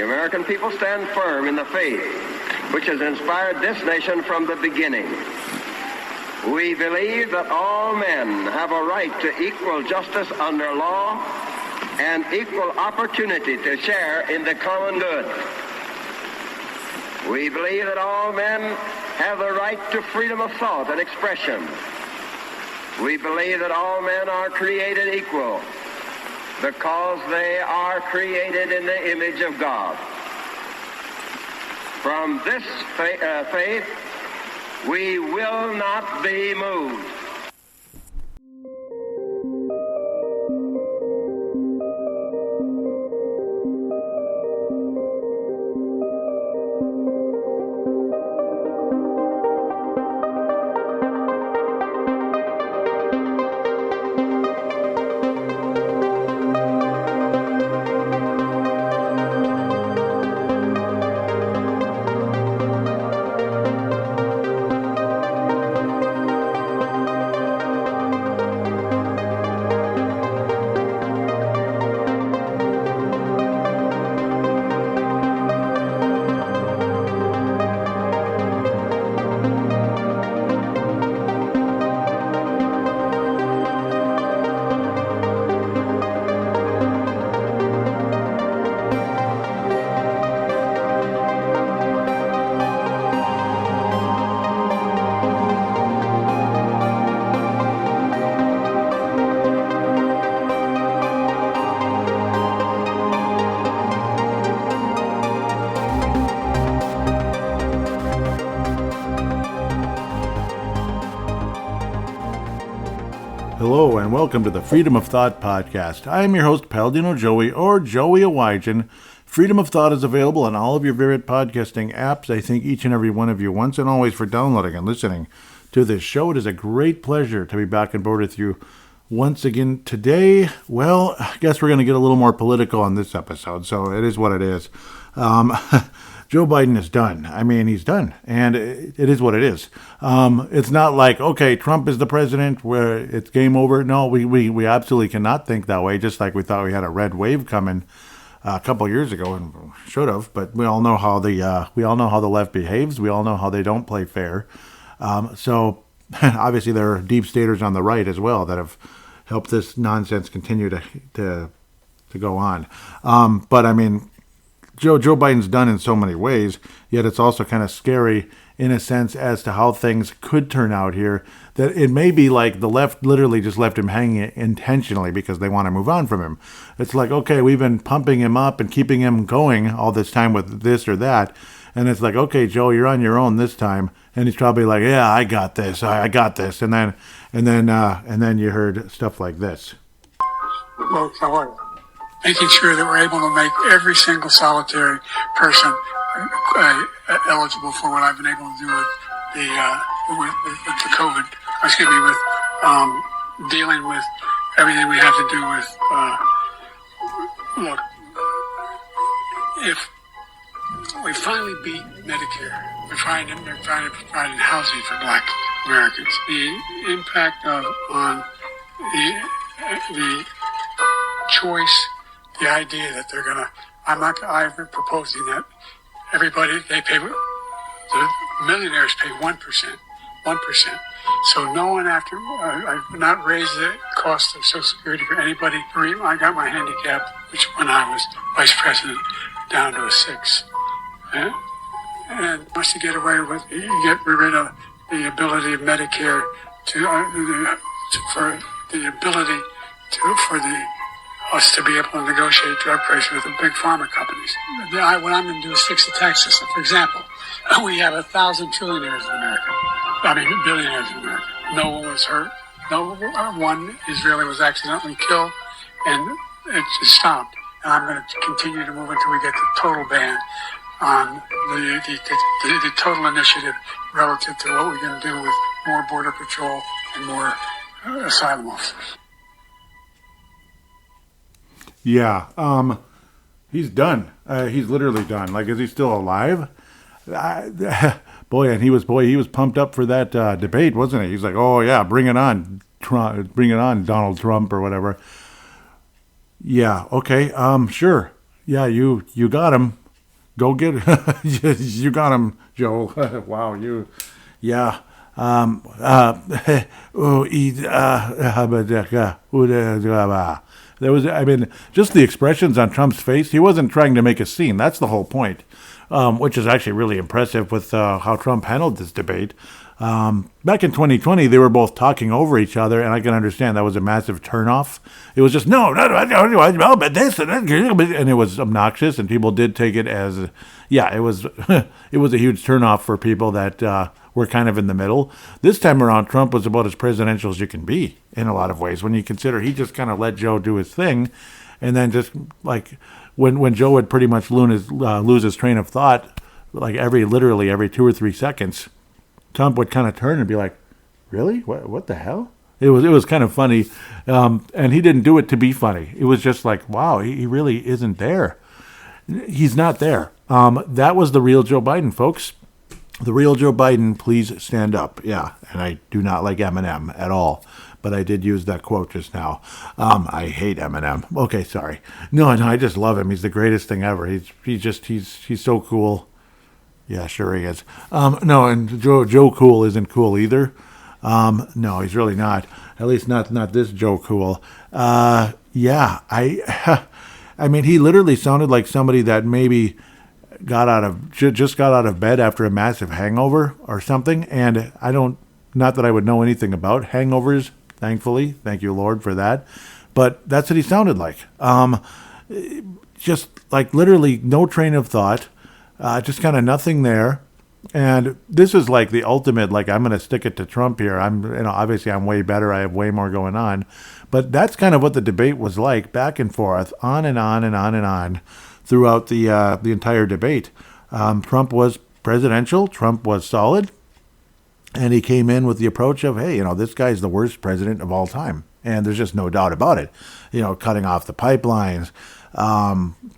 the American people stand firm in the faith which has inspired this nation from the beginning. We believe that all men have a right to equal justice under law and equal opportunity to share in the common good. We believe that all men have the right to freedom of thought and expression. We believe that all men are created equal because they are created in the image of God. From this faith, we will not be moved. Hello and welcome to the Freedom of Thought podcast. I am your host, Paladino Joey, or Joey Awajan. Freedom of Thought is available on all of your favorite podcasting apps. I thank each and every one of you once and always for downloading and listening to this show. It is a great pleasure to be back on board with you once again today. Well, I guess we're going to get a little more political on this episode, so it is what it is. Joe Biden is done. I mean, he's done, and it is what it is. It's not like, okay, Trump is the president, where it's game over. No, we absolutely cannot think that way, just like we thought we had a red wave coming a couple years ago, and should have, but we all know how the left behaves. We all know how they don't play fair. So obviously there are deep staters on the right as well that have helped this nonsense continue to go on. But I mean, Joe Biden's done in so many ways, yet it's also kind of scary in a sense as to how things could turn out here, that it may be like the left literally just left him hanging intentionally because they want to move on from him. It's like, okay, we've been pumping him up and keeping him going all this time with this or that. And it's like, okay, Joe, you're on your own this time. And he's probably like, yeah, I got this. I got this. And then you heard stuff like this. Well, how are you? Making sure that we're able to make every single solitary person eligible for what I've been able to do with the COVID. With dealing with everything we have to do with. Look, if we finally beat Medicare, we're trying to provide housing for Black Americans. The impact on the choice. The idea that they're gonna, I'm proposing that everybody, the millionaires pay 1%. So no one I've not raised the cost of Social Security for anybody. I got my handicap, which when I was vice president, down to a 6. And once you get away with, you get rid of the ability of Medicare for us to be able to negotiate drug prices with the big pharma companies. What I'm going to do is fix the tax system. For example, we have 1,000 trillionaires in America. Billionaires in America. No one was hurt. No one Israeli was accidentally killed, and it just stopped. And I'm going to continue to move until we get the total ban on the total initiative relative to what we're going to do with more border patrol and more asylum officers. Yeah, he's done. He's literally done. Like, is he still alive? He was pumped up for that debate, wasn't he? He's like, oh yeah, bring it on, Donald Trump or whatever. Yeah, okay, sure. Yeah, you got him. Go get you got him, Joe. Wow, you, yeah. There was, I mean, just the expressions on Trump's face. He wasn't trying to make a scene. That's the whole point, which is actually really impressive with how Trump handled this debate. Back in 2020, they were both talking over each other, and I can understand that was a massive turnoff. It was just, no, but this, and it was obnoxious, and people did take it as, yeah, it was, it was a huge turnoff for people that were kind of in the middle. This time around, Trump was about as presidential as you can be in a lot of ways, when you consider he just kind of let Joe do his thing, and then just like when Joe would pretty much lose his train of thought, like literally every 2 or 3 seconds, Trump would kind of turn and be like, "Really? What the hell?" It was kind of funny, and he didn't do it to be funny. It was just like, wow, he really isn't there. He's not there. That was the real Joe Biden, folks. The real Joe Biden, please stand up. Yeah, and I do not like Eminem at all, but I did use that quote just now. I hate Eminem. Okay, sorry. No, I just love him. He's the greatest thing ever. He's so cool. Yeah, sure he is. No, and Joe Cool isn't cool either. No, he's really not. At least not this Joe Cool. Yeah, I mean, he literally sounded like somebody that maybe just got out of bed after a massive hangover or something. And not that I would know anything about hangovers, thankfully. Thank you, Lord, for that. But that's what he sounded like. Just like literally no train of thought. Just kind of nothing there. And this is like the ultimate, like, I'm going to stick it to Trump here. Obviously I'm way better. I have way more going on. But that's kind of what the debate was like, back and forth, on and on and on and on throughout the entire debate. Trump was presidential. Trump was solid. And he came in with the approach of, hey, this guy's the worst president of all time. And there's just no doubt about it. Cutting off the pipelines,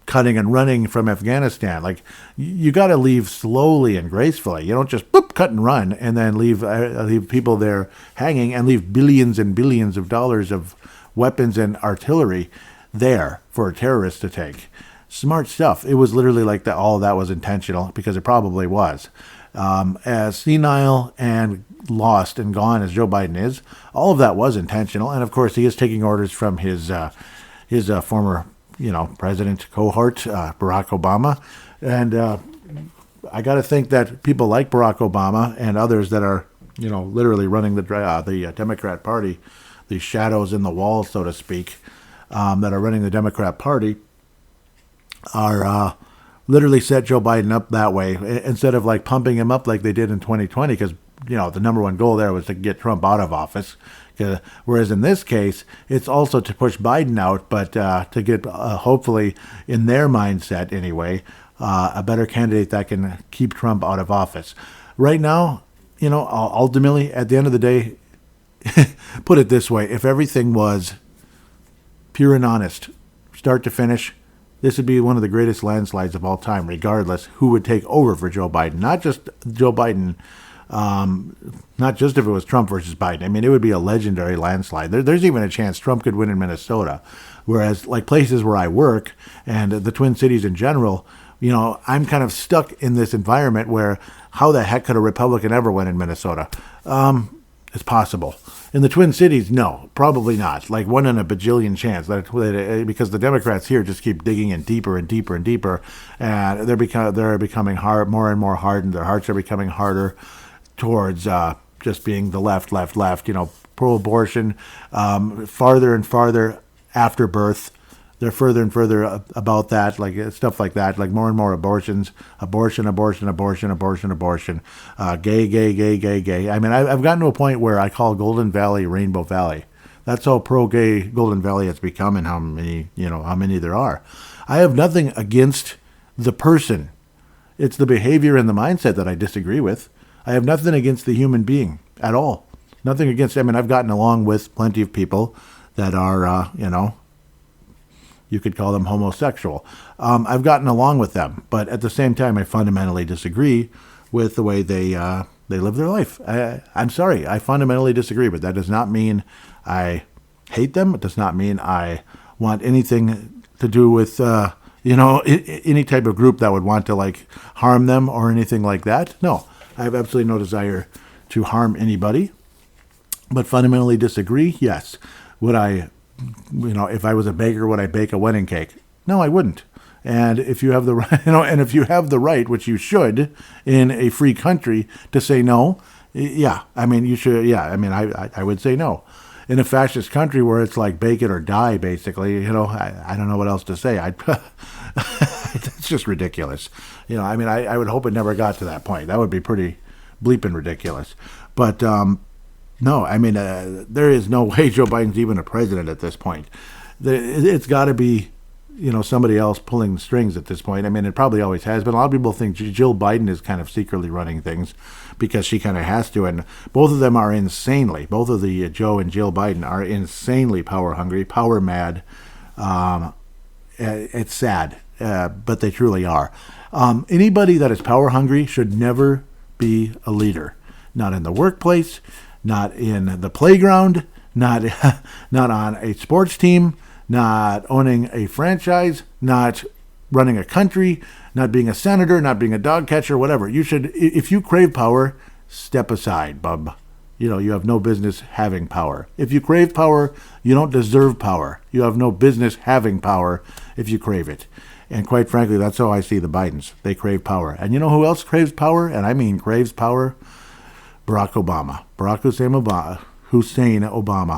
cutting and running from Afghanistan. Like, you got to leave slowly and gracefully. You don't just cut and run and then leave people there hanging and leave billions and billions of dollars of weapons and artillery there for terrorists to take. Smart stuff. It was literally like that. All of that was intentional, because it probably was. As senile and lost and gone as Joe Biden is, all of that was intentional. And of course, he is taking orders from his former president cohort, Barack Obama. And I got to think that people like Barack Obama and others that are, literally running the Democrat Party, the shadows in the wall, so to speak, that are running the Democrat Party, are literally set Joe Biden up that way, instead of like pumping him up like they did in 2020, because, the number one goal there was to get Trump out of office. Whereas in this case, it's also to push Biden out, but to get, hopefully, in their mindset anyway, a better candidate that can keep Trump out of office. Right now, ultimately, at the end of the day, put it this way, if everything was pure and honest, start to finish, this would be one of the greatest landslides of all time, regardless who would take over for Joe Biden. Not just Joe Biden, not just if it was Trump versus Biden. I mean, it would be a legendary landslide. There's even a chance Trump could win in Minnesota. Whereas, like, places where I work and the Twin Cities in general, I'm kind of stuck in this environment where how the heck could a Republican ever win in Minnesota? It's possible. In the Twin Cities, no, probably not. Like 1 in a bajillion chance, because the Democrats here just keep digging in deeper and deeper and deeper, and they're becoming more and more hardened. Their hearts are becoming harder towards just being the left, pro-abortion, farther and farther after birth. They're further and further about that, like stuff like that, like more and more abortions, abortion, gay. I mean, I've gotten to a point where I call Golden Valley Rainbow Valley. That's how pro-gay Golden Valley has become, and how many there are. I have nothing against the person. It's the behavior and the mindset that I disagree with. I have nothing against the human being at all. Nothing against. I mean, I've gotten along with plenty of people that are, you could call them homosexual. I've gotten along with them, but at the same time, I fundamentally disagree with the way they live their life. I'm sorry, I fundamentally disagree, but that does not mean I hate them. It does not mean I want anything to do with any type of group that would want to like harm them or anything like that. No, I have absolutely no desire to harm anybody, but fundamentally disagree. Yes. Would I, if I was a baker, would I bake a wedding cake? No, I wouldn't. And if you have the right, and if you have the right, which you should, in a free country, to say no, yeah, I mean, you should. Yeah, I mean, I would say no. In a fascist country where it's like bake it or die, basically, I don't know what else to say. It's just ridiculous. I mean, I would hope it never got to that point. That would be pretty bleeping ridiculous. But no, I mean, there is no way Joe Biden's even a president at this point. It's got to be, somebody else pulling the strings at this point. I mean, it probably always has, but a lot of people think Jill Biden is kind of secretly running things because she kind of has to. And both of them are both of the Joe and Jill Biden are insanely power hungry, power mad. It's sad, but they truly are. Anybody that is power hungry should never be a leader. Not in the workplace, not in the playground, not on a sports team, not owning a franchise, not running a country, not being a senator, not being a dog catcher, whatever. You should, if you crave power, step aside, bub. You have no business having power. If you crave power, you don't deserve power. You have no business having power if you crave it. And quite frankly, that's how I see the Bidens. They crave power. And you know who else craves power? And I mean craves power? Barack Obama. Barack Hussein Obama.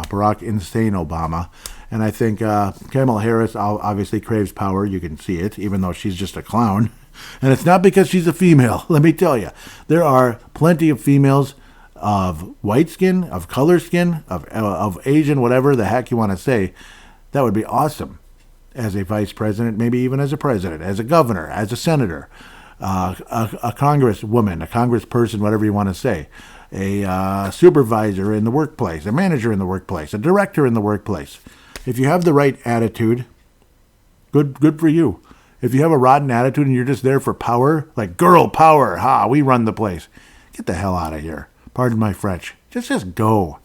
Barack Insane Obama. And I think Kamala Harris obviously craves power. You can see it, even though she's just a clown. And it's not because she's a female. Let me tell you. There are plenty of females of white skin, of color skin, of Asian, whatever the heck you want to say. That would be awesome as a vice president, maybe even as a president, as a governor, as a senator, a congresswoman, a congressperson, whatever you want to say, a supervisor in the workplace, a manager in the workplace, a director in the workplace. If you have the right attitude, good for you. If you have a rotten attitude and you're just there for power, like girl power, we run the place, get the hell out of here. Pardon my French. Just go.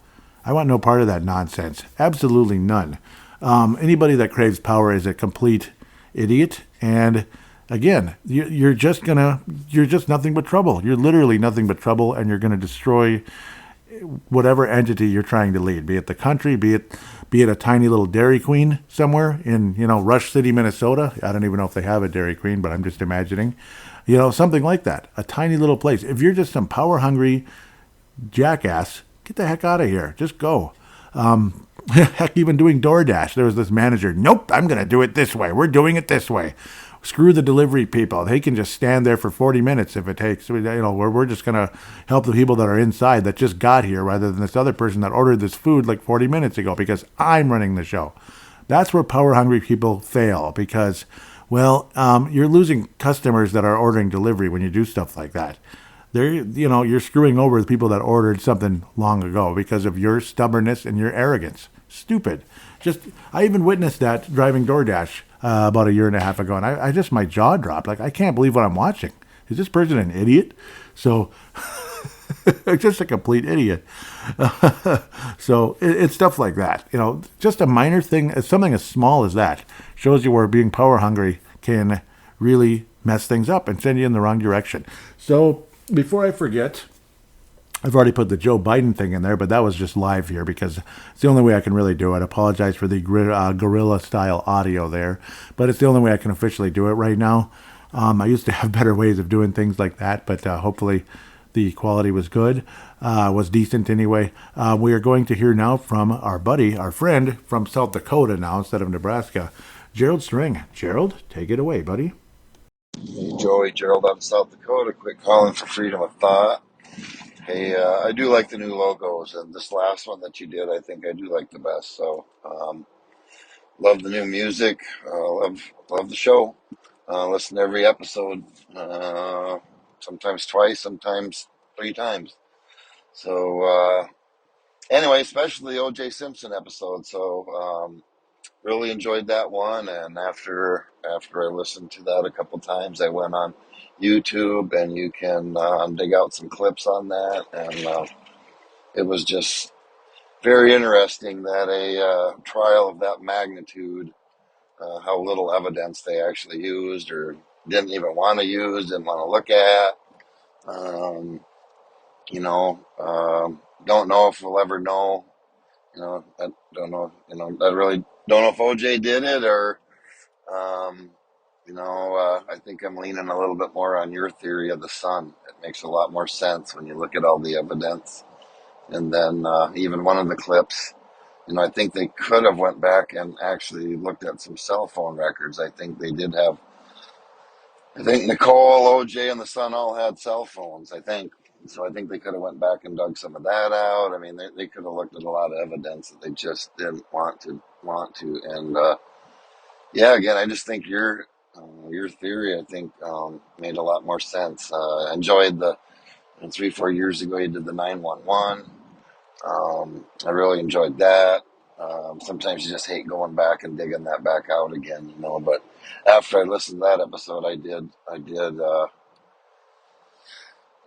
I want no part of that nonsense. Absolutely none. Anybody that craves power is a complete idiot. And again, you're just nothing but trouble. You're literally nothing but trouble, and you're going to destroy whatever entity you're trying to lead, be it the country, be it a tiny little Dairy Queen somewhere in, Rush City, Minnesota. I don't even know if they have a Dairy Queen, but I'm just imagining, something like that. A tiny little place. If you're just some power hungry jackass, get the heck out of here. Just go. Heck, even doing DoorDash, there was this manager. Nope, I'm going to do it this way. We're doing it this way. Screw the delivery people. They can just stand there for 40 minutes if it takes. We're just going to help the people that are inside that just got here rather than this other person that ordered this food like 40 minutes ago because I'm running the show. That's where power-hungry people fail because, you're losing customers that are ordering delivery when you do stuff like that. You're screwing over the people that ordered something long ago because of your stubbornness and your arrogance. Stupid. I even witnessed that driving DoorDash about a year and a half ago, and my jaw dropped. Like, I can't believe what I'm watching. Is this person an idiot? So, just a complete idiot. So, it's stuff like that. Just a minor thing, something as small as that shows you where being power hungry can really mess things up and send you in the wrong direction. So, before I forget, I've already put the Joe Biden thing in there, but that was just live here because it's the only way I can really do it. I apologize for the guerrilla-style audio there, but it's the only way I can officially do it right now. I used to have better ways of doing things like that, but hopefully the quality was good, was decent anyway. We are going to hear now from our friend from South Dakota now instead of Nebraska, Gerald Syring. Gerald, take it away, buddy. Hey, Joey, Gerald out of South Dakota. Quick calling for freedom of thought. Hey, I do like the new logos, and this last one that you did, I think I do like the best. So, love the new music. Love the show. Listen to every episode. Sometimes twice, sometimes 3 times. So, anyway, especially the O.J. Simpson episode. So, really enjoyed that one, and after I listened to that a couple times, I went on YouTube, and you can dig out some clips on that, and it was just very interesting that a trial of that magnitude how little evidence they actually used or didn't even want to use, didn't want to look at. Um, don't know if we'll ever know. I don't know. I really don't know if OJ did it or, I think I'm leaning a little bit more on your theory of the sun. It makes a lot more sense when you look at all the evidence. And then even one of the clips, I think they could have went back and actually looked at some cell phone records. I think they did have. I think Nicole, OJ, and the son all had cell phones. I think so. I think they could have went back and dug some of that out. I mean, they could have looked at a lot of evidence that they just didn't want to. And yeah, again, I just think your theory, I think, made a lot more sense. I enjoyed 3-4 years ago you did the 911. I really enjoyed that. Sometimes you just hate going back and digging that back out again, But after I listened to that episode,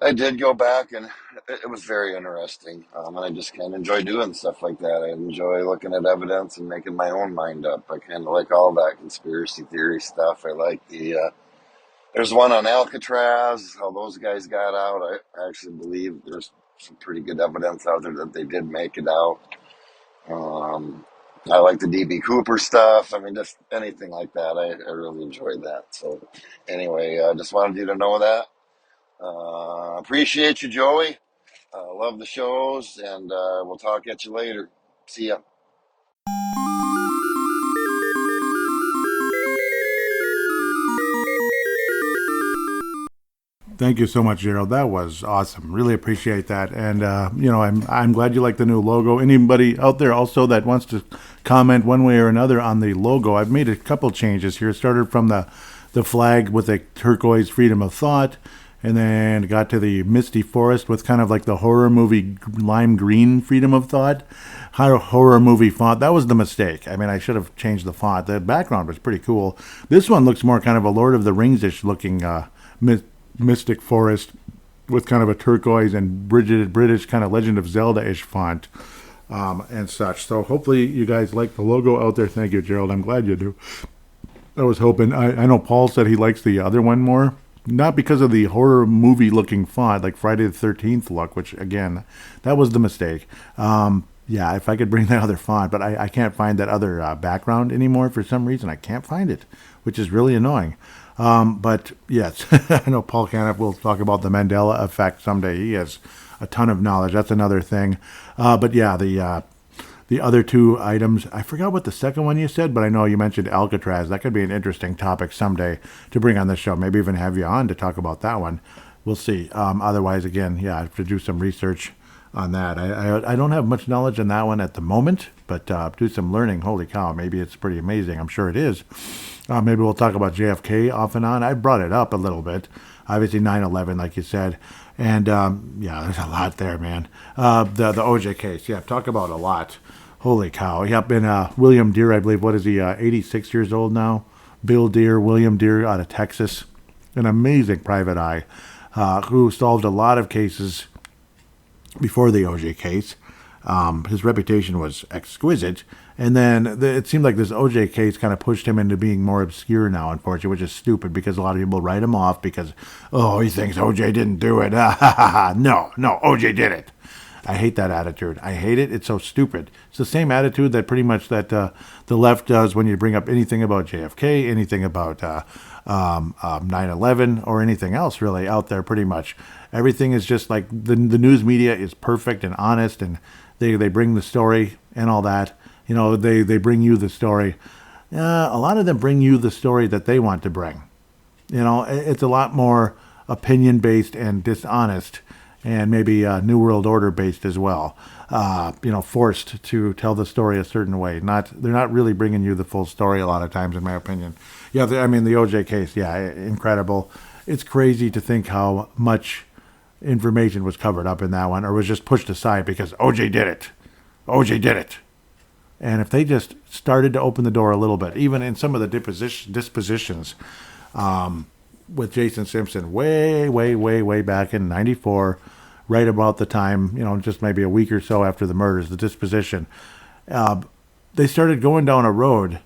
I did go back, and it was very interesting. And I just kind of enjoy doing stuff like that. I enjoy looking at evidence and making my own mind up. I kind of like all that conspiracy theory stuff. I like there's one on Alcatraz, how those guys got out. I actually believe there's some pretty good evidence out there that they did make it out. I like the DB Cooper stuff. I mean, just anything like that. I really enjoy that. So anyway, I just wanted you to know that. Appreciate you, Joey. Love the shows, and we'll talk at you later. See ya. Thank you so much, Gerald. That was awesome. Really appreciate that. And I'm glad you like the new logo. Anybody out there also that wants to comment one way or another on the logo, I've made a couple changes here. It started from the flag with a turquoise freedom of thought, and then got to the misty forest with kind of like the horror movie lime green freedom of thought. Horror movie font. That was the mistake. I mean, I should have changed the font. The background was pretty cool. This one looks more kind of a Lord of the Rings-ish looking mystic forest with kind of a turquoise and British kind of Legend of Zelda-ish font and such. So hopefully you guys like the logo out there. Thank you, Gerald. I'm glad you do. I was hoping. I know Paul said he likes the other one more. Not because of the horror movie looking font, like Friday the 13th look, which, again, that was the mistake. Yeah, if I could bring that other font, but I can't find that other background anymore for some reason. I can't find it, which is really annoying. But yes, I know Paul Caniff will talk about the Mandela effect someday. He has a ton of knowledge. That's another thing. But yeah, the other two items, I forgot what the second one you said, but I know you mentioned Alcatraz. That could be an interesting topic someday to bring on the show. Maybe even have you on to talk about that one. We'll see. Otherwise, again, yeah, I have to do some research on that. I don't have much knowledge on that one at the moment, but do some learning. Holy cow, maybe it's pretty amazing. I'm sure it is. Maybe we'll talk about JFK off and on. I brought it up a little bit. Obviously 9/11, like you said. And yeah, there's a lot there, man. The OJ case, yeah, talk about a lot. Holy cow. Yep, and William Deere, I believe, what is he, 86 years old now? Bill Deere, William Deere out of Texas. An amazing private eye who solved a lot of cases before the OJ case. His reputation was exquisite. And then it seemed like this OJ case kind of pushed him into being more obscure now, unfortunately, which is stupid because a lot of people write him off because, oh, he thinks OJ didn't do it. No, OJ did it. I hate that attitude. I hate it. It's so stupid. It's the same attitude that pretty much that the left does when you bring up anything about JFK, anything about 9/11, or anything else really out there. Pretty much everything is just like the news media is perfect and honest, and they bring the story and all that. You know, they bring you the story. A lot of them bring you the story that they want to bring. You know, it's a lot more opinion based and dishonest, and maybe New World Order based as well. You know, forced to tell the story a certain way. They're not really bringing you the full story a lot of times, in my opinion. Yeah, I mean the OJ case, yeah, incredible. It's crazy to think how much information was covered up in that one, or was just pushed aside because OJ did it. OJ did it. And if they just started to open the door a little bit, even in some of the dispositions with Jason Simpson way back in 94, right about the time, you know, just maybe a week or so after the murders, the disposition, they started going down a road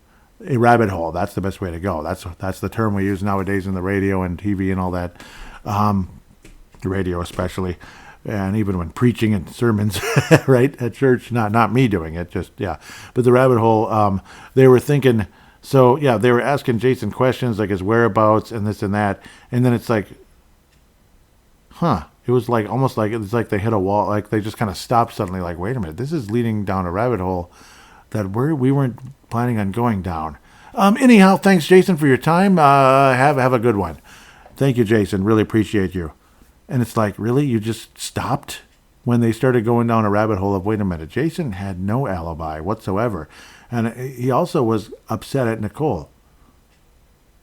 a rabbit hole. That's the best way to go. That's the term we use nowadays in the radio and TV and all that. The radio especially, and even when preaching and sermons, right, at church. Not me doing it, just, yeah. But the rabbit hole, they were thinking, so, yeah, they were asking Jason questions like his whereabouts and this and that. And then it's like, it was like almost like it's like they hit a wall, like they just kind of stopped suddenly, like, wait a minute, this is leading down a rabbit hole that we weren't planning on going down. Anyhow, thanks, Jason, for your time. Have a good one. Thank you, Jason. Really appreciate you. And it's like, really? You just stopped when they started going down a rabbit hole of, wait a minute, Jason had no alibi whatsoever. And he also was upset at Nicole.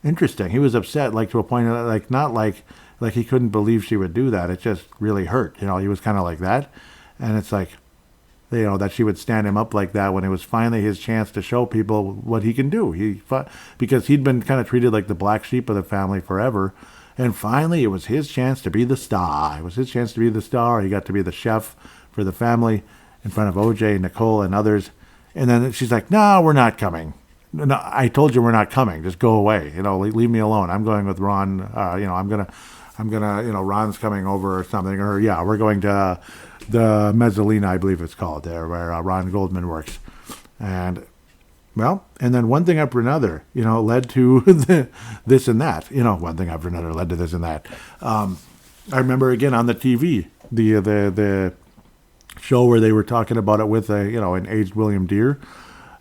Interesting. He was upset, like, to a point, like, not like he couldn't believe she would do that. It just really hurt. You know, he was kind of like that. And it's like, you know, that she would stand him up like that when it was finally his chance to show people what he can do. Because he'd been kind of treated like the black sheep of the family forever. And finally, it was his chance to be the star. It was his chance to be the star. He got to be the chef for the family in front of OJ, Nicole, and others. And then she's like, no, we're not coming. No, I told you we're not coming. Just go away. You know, leave me alone. I'm going with Ron. You know, I'm gonna, you know, Ron's coming over or something. Or, yeah, we're going to the Mezzalina, I believe it's called, there where Ron Goldman works. And, well, and then one thing after another, you know, led to this and that. You know, one thing after another led to this and that. I remember, again, on the TV, the show where they were talking about it with an aged William Deere,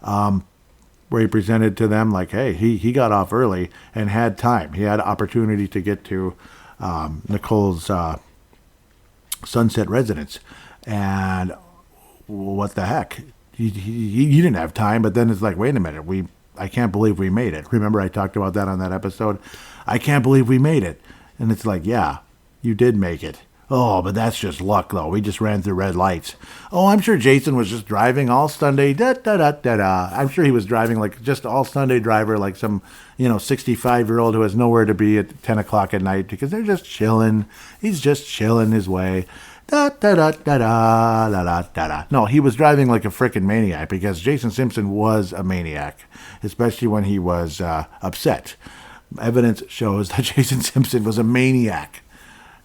where he presented to them like, hey, he got off early and had time. He had opportunity to get to Nicole's Sunset residence. And what the heck? He didn't have time, but then it's like, wait a minute, I can't believe we made it. Remember I talked about that on that episode? I can't believe we made it. And it's like, yeah, you did make it. Oh, but that's just luck, though. We just ran through red lights. Oh, I'm sure Jason was just driving all Sunday. Da-da-da-da-da. I'm sure he was driving like just all Sunday driver, like some, 65-year-old who has nowhere to be at 10 o'clock at night because they're just chilling. He's just chilling his way. Da-da-da-da-da-da-da-da. No, he was driving like a frickin' maniac because Jason Simpson was a maniac, especially when he was upset. Evidence shows that Jason Simpson was a maniac.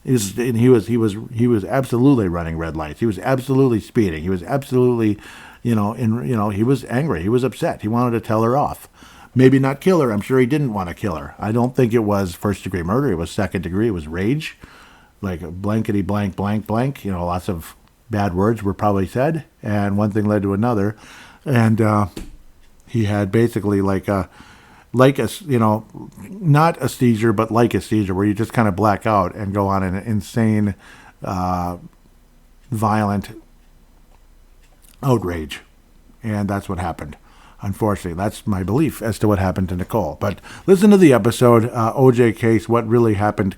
He was absolutely running red lights. He was absolutely speeding. He was absolutely, he was angry. He was upset. He wanted to tell her off. Maybe not kill her. I'm sure he didn't want to kill her. I don't think it was first-degree murder. It was second-degree. It was rage. Like blankety blank, blank, blank. Lots of bad words were probably said. And one thing led to another. And he had basically not a seizure, but like a seizure, where you just kind of black out and go on an insane, violent outrage. And that's what happened. Unfortunately, that's my belief as to what happened to Nicole. But listen to the episode, OJ case, what really happened, ?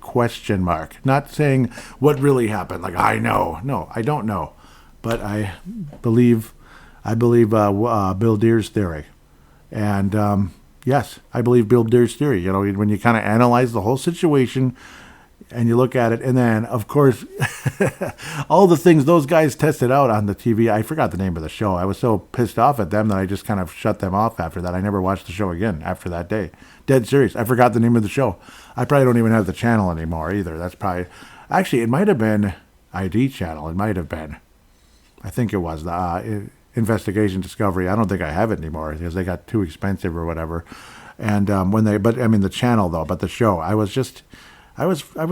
Not saying what really happened, like I know. No, I don't know. But I believe Bill Deere's theory. And, yes, I believe Bill Deere's theory. When you kind of analyze the whole situation and you look at it, and then, of course, all the things those guys tested out on the TV. I forgot the name of the show. I was so pissed off at them that I just kind of shut them off after that. I never watched the show again after that day. Dead serious. I forgot the name of the show. I probably don't even have the channel anymore either. That's probably... Actually, it might have been ID channel. It might have been. I think it was the... Investigation Discovery. I don't think I have it anymore because they got too expensive or whatever. And the channel though, but the show, I was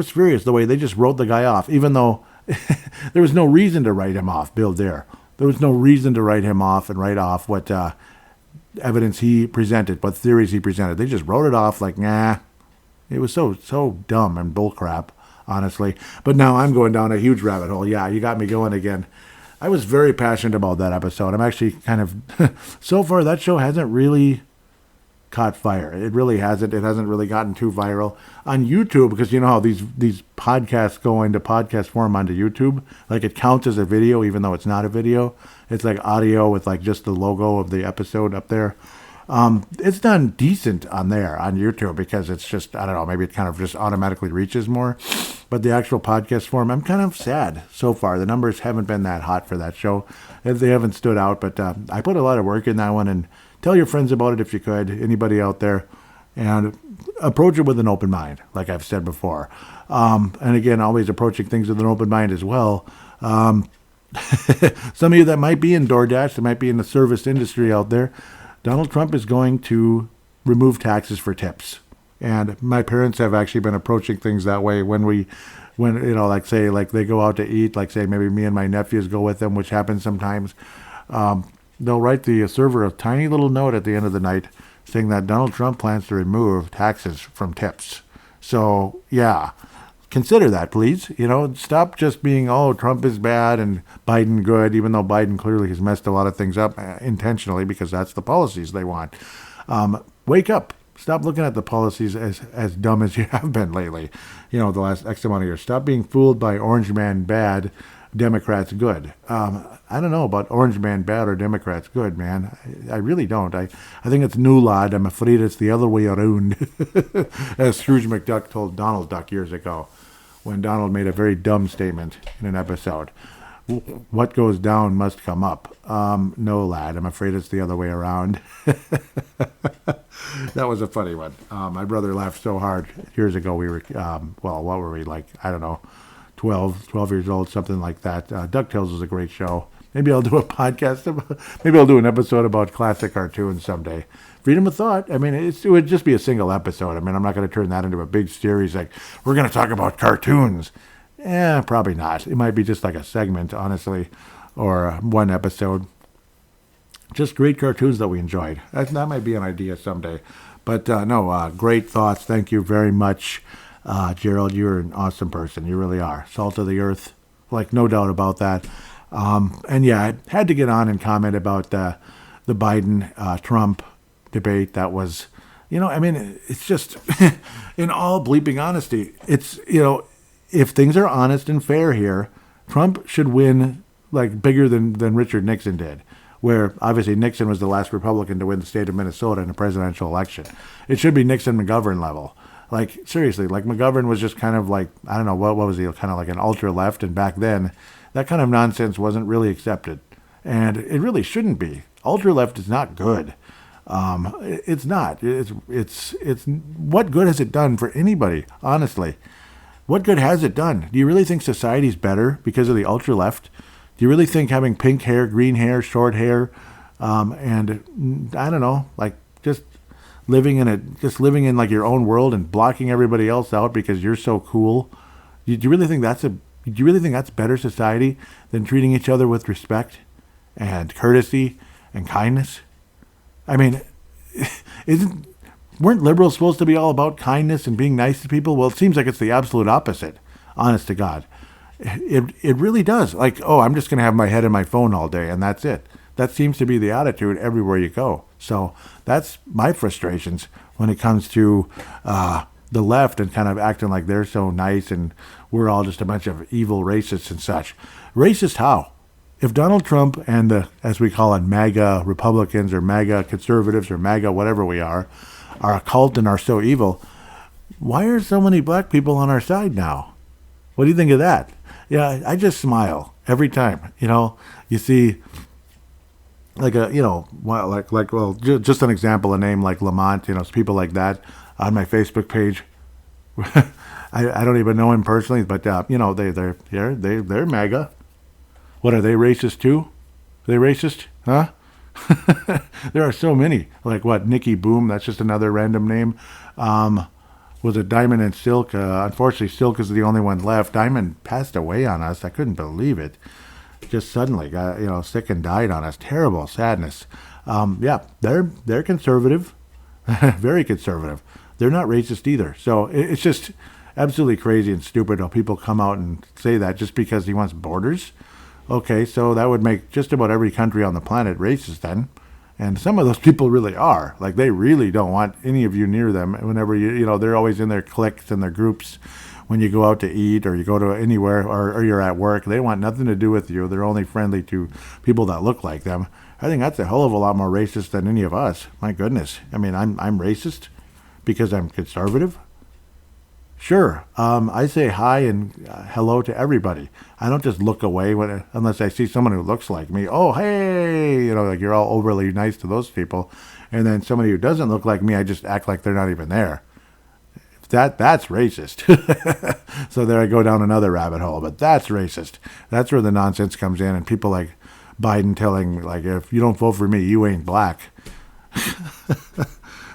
furious the way they just wrote the guy off, even though there was no reason to write him off, Bill Deere. There was no reason to write him off and write off what evidence he presented, what theories he presented. They just wrote it off like, nah. It was so dumb and bullcrap, honestly. But now I'm going down a huge rabbit hole. Yeah, you got me going again. I was very passionate about that episode. I'm actually kind of... so far, that show hasn't really caught fire. It really hasn't. It hasn't really gotten too viral. On YouTube, because you know how these podcasts go into podcast form onto YouTube? Like, it counts as a video, even though it's not a video. It's like audio with like just the logo of the episode up there. It's done decent on there, on YouTube, because it's just, I don't know, maybe it kind of just automatically reaches more. But the actual podcast form, I'm kind of sad so far. The numbers haven't been that hot for that show. They haven't stood out, but I put a lot of work in that one. And tell your friends about it if you could, anybody out there. And approach it with an open mind, like I've said before. And again, always approaching things with an open mind as well. Some of you that might be in DoorDash, that might be in the service industry out there, Donald Trump is going to remove taxes for tips. And my parents have actually been approaching things that way when like say, like they go out to eat, like say maybe me and my nephews go with them, which happens sometimes. They'll write the server a tiny little note at the end of the night saying that Donald Trump plans to remove taxes from tips. So, yeah, consider that, please. Stop just being, oh, Trump is bad and Biden good, even though Biden clearly has messed a lot of things up intentionally because that's the policies they want. Wake up. Stop looking at the policies as dumb as you have been lately, the last X amount of years. Stop being fooled by Orange Man bad, Democrats good. I don't know about Orange Man bad or Democrats good, man. I really don't. I think it's new, lad. I'm afraid it's the other way around, as Scrooge McDuck told Donald Duck years ago when Donald made a very dumb statement in an episode. What goes down must come up. No, lad, I'm afraid it's the other way around. That was a funny one. My brother laughed so hard years ago. We were, what were we, like, I don't know, 12 years old, something like that. DuckTales was a great show. Maybe I'll do a podcast. Maybe I'll do an episode about classic cartoons someday. Freedom of thought. I mean, it would just be a single episode. I mean, I'm not going to turn that into a big series like, we're going to talk about cartoons. Probably not. It might be just like a segment, honestly, or one episode. Just great cartoons that we enjoyed. That might be an idea someday. But no, great thoughts. Thank you very much, Gerald. You're an awesome person. You really are. Salt of the earth. Like, no doubt about that. And yeah, I had to get on and comment about the Biden-Trump debate. That was, I mean, it's just, in all bleeping honesty, it's, if things are honest and fair here, Trump should win like bigger than Richard Nixon did, where obviously Nixon was the last Republican to win the state of Minnesota in a presidential election. It should be Nixon-McGovern level. Like, seriously, like McGovern was just kind of like, I don't know, what was he, kind of like an ultra-left, and back then, that kind of nonsense wasn't really accepted. And it really shouldn't be. Ultra-left is not good. It's not. It's what good has it done for anybody, honestly? What good has it done? Do you really think society's better because of the ultra-left? Do you really think having pink hair, green hair, short hair, and I don't know, like just living in like your own world and blocking everybody else out because you're so cool? Do you really think that's better society than treating each other with respect and courtesy and kindness? I mean, weren't liberals supposed to be all about kindness and being nice to people? Well, it seems like it's the absolute opposite, honest to God. It really does. Like, oh, I'm just going to have my head in my phone all day, and that's it. That seems to be the attitude everywhere you go. So that's my frustrations when it comes to the left and kind of acting like they're so nice and we're all just a bunch of evil racists and such. Racist how? If Donald Trump and the, as we call it, MAGA Republicans or MAGA conservatives or MAGA whatever we are a cult and are so evil, why are so many black people on our side now? What do you think of that? Yeah, I just smile every time. You see, like just an example, a name like Lamont, people like that on my Facebook page. I don't even know him personally, but they're MAGA. What are they, racist too? Are they racist? Huh? There are so many. Like what? Nikki Boom. That's just another random name. Was it Diamond and Silk? Unfortunately, Silk is the only one left. Diamond passed away on us. I couldn't believe it. Just suddenly got sick and died on us. Terrible sadness. Yeah, they're conservative, very conservative. They're not racist either. So it's just absolutely crazy and stupid how people come out and say that just because he wants borders. Okay, so that would make just about every country on the planet racist then. And some of those people really are. Like, they really don't want any of you near them whenever they're always in their cliques and their groups when you go out to eat or you go to anywhere or you're at work. They want nothing to do with you. They're only friendly to people that look like them. I think that's a hell of a lot more racist than any of us. My goodness. I mean, I'm racist because I'm conservative. Sure. I say hi and hello to everybody. I don't just look away unless I see someone who looks like me. Oh, hey, like you're all overly nice to those people. And then somebody who doesn't look like me, I just act like they're not even there. That's racist. So there I go down another rabbit hole, but that's racist. That's where the nonsense comes in, and people like Biden telling, like, if you don't vote for me, you ain't black.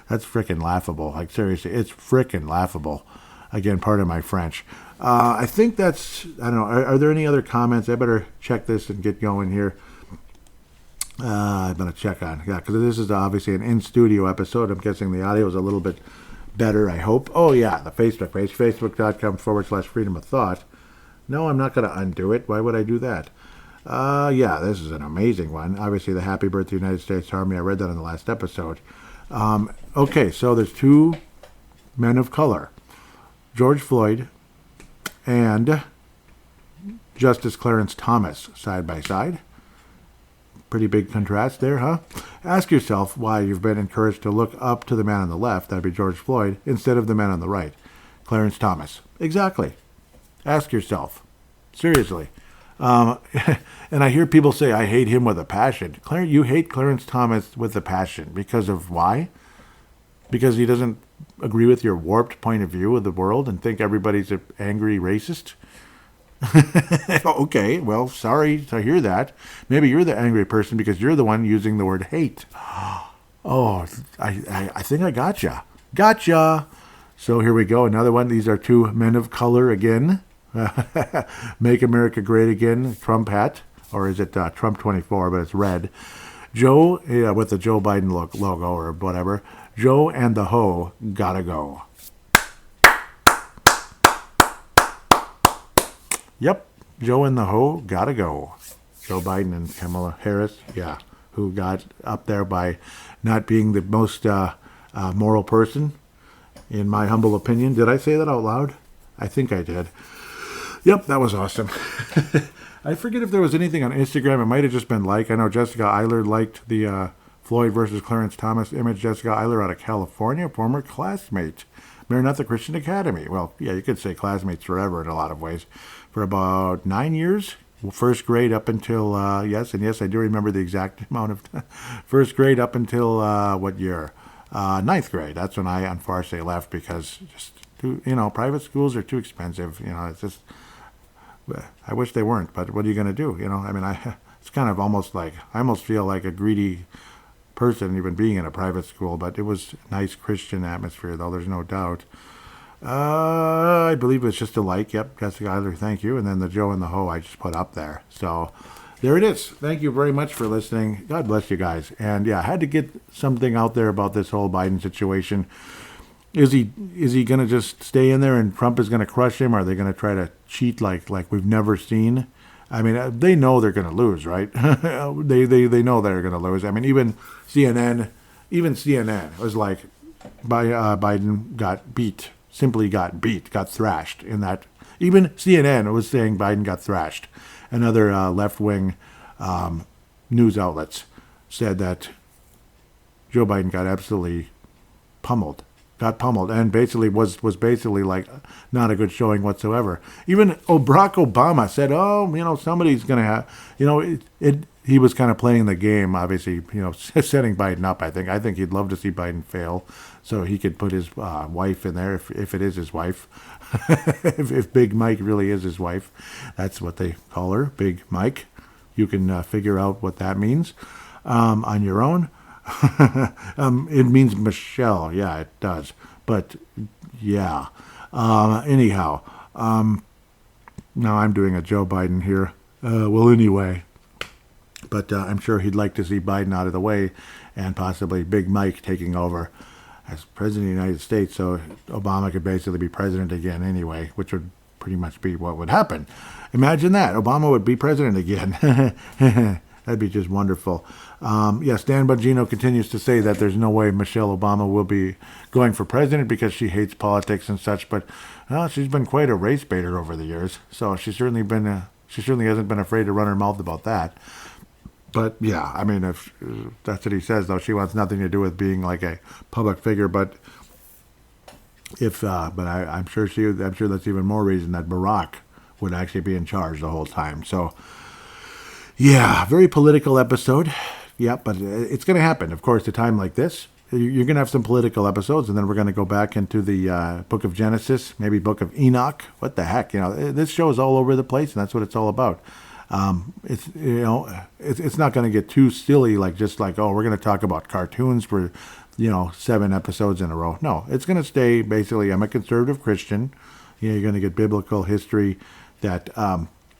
That's freaking laughable. Like, seriously, it's freaking laughable. Again, pardon my French. I think that's, I don't know, are there any other comments? I better check this and get going here. I'm going to check on, because this is obviously an in-studio episode. I'm guessing the audio is a little bit better, I hope. Oh, yeah, the Facebook page, facebook.com/freedom of thought. No, I'm not going to undo it. Why would I do that? Yeah, this is an amazing one. Obviously, the Happy Birthday United States Army. I read that in the last episode. Okay, so there's two men of color, George Floyd and Justice Clarence Thomas, side by side. Pretty big contrast there, huh? Ask yourself why you've been encouraged to look up to the man on the left, that'd be George Floyd, instead of the man on the right, Clarence Thomas. Exactly. Ask yourself. Seriously. And I hear people say, I hate him with a passion. You hate Clarence Thomas with a passion. Because of why? Because he doesn't agree with your warped point of view of the world and think everybody's an angry racist? Okay, well, sorry to hear that. Maybe you're the angry person because you're the one using the word hate. Oh, I think I gotcha. Gotcha! So here we go, another one. These are two men of color again. Make America Great Again, Trump hat. Or is it Trump 24, but it's red. Joe, with the Joe Biden logo or whatever. Joe and the Ho gotta go. Yep, Joe and the Ho gotta go. Joe Biden and Kamala Harris, yeah, who got up there by not being the most moral person, in my humble opinion. Did I say that out loud? I think I did. Yep, that was awesome. I forget if there was anything on Instagram. It might have just been I know Jessica Eiler liked the Floyd versus Clarence Thomas image. Jessica Eiler out of California, former classmate. Maranatha Christian Academy. Well, yeah, you could say classmates forever in a lot of ways. For about 9 years, first grade up until, yes, I do remember the exact amount of first grade up until, what year? Ninth grade. That's when I, unfortunately, left because private schools are too expensive. It's just, I wish they weren't, but what are you going to do? It's kind of almost like, I almost feel like a greedy person even being in a private school, but it was a nice Christian atmosphere, though, there's no doubt. I believe it's just a like. Yep, Jessica Eiler, thank you. And then the Joe and the Ho I just put up there. So there it is. Thank you very much for listening. God bless you guys. And yeah, I had to get something out there about this whole Biden situation. Is he going to just stay in there and Trump is going to crush him? Or are they going to try to cheat like we've never seen? I mean, they know they're going to lose, right? they know they're going to lose. I mean, even CNN was like, Biden got beat. Simply got thrashed in that. Even CNN was saying Biden got thrashed. And other left-wing news outlets said that Joe Biden got absolutely pummeled, and basically was basically like not a good showing whatsoever. Even Barack Obama said, somebody's going to have, he was kind of playing the game, obviously, setting Biden up, I think. I think he'd love to see Biden fail so he could put his wife in there, if it is his wife. if Big Mike really is his wife. That's what they call her, Big Mike. You can figure out what that means on your own. It means Michelle. Yeah, it does. But, yeah. Anyhow, now I'm doing a Joe Biden here. Well, anyway. But I'm sure he'd like to see Biden out of the way and possibly Big Mike taking over as president of the United States, so Obama could basically be president again anyway, which would pretty much be what would happen. Imagine that. Obama would be president again. That'd be just wonderful. Yes, Dan Bongino continues to say that there's no way Michelle Obama will be going for president because she hates politics and such, but she's been quite a race baiter over the years, so she certainly hasn't been afraid to run her mouth about that. But yeah, I mean, if that's what he says, though, she wants nothing to do with being like a public figure. But But I'm sure that's even more reason that Barack would actually be in charge the whole time. So, yeah, very political episode. Yeah, but it's going to happen. Of course, a time like this, you're going to have some political episodes, and then we're going to go back into the book of Genesis, maybe book of Enoch. What the heck? This show is all over the place, and that's what it's all about. It's not going to get too silly, like oh, we're going to talk about cartoons for 7 episodes in a row. No, it's going to stay basically, I'm a conservative Christian. You're going to get biblical history, that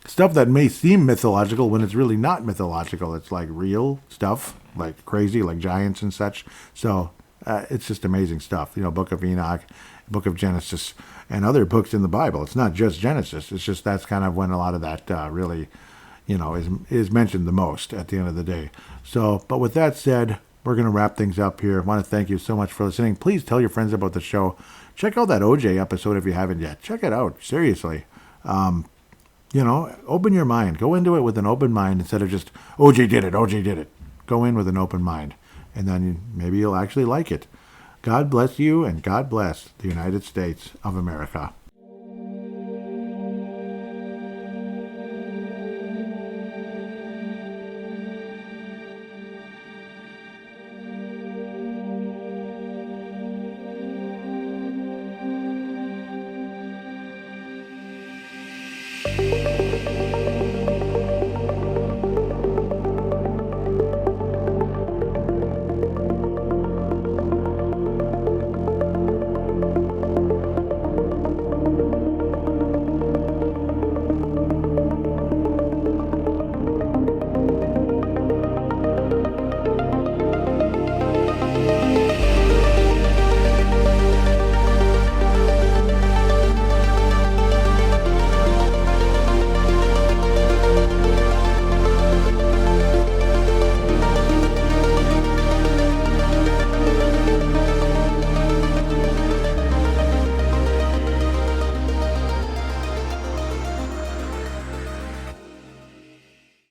stuff that may seem mythological when it's really not mythological. It's like real stuff, like crazy, like giants and such. So it's just amazing stuff. Book of Enoch, book of Genesis, and other books in the Bible. It's not just Genesis. It's just that's kind of when a lot of that really, is mentioned the most at the end of the day. So, but with that said, we're going to wrap things up here. I want to thank you so much for listening. Please tell your friends about the show. Check out that OJ episode if you haven't yet. Check it out. Seriously. Open your mind. Go into it with an open mind instead of just, OJ did it. Go in with an open mind. And then maybe you'll actually like it. God bless you, and God bless the United States of America. you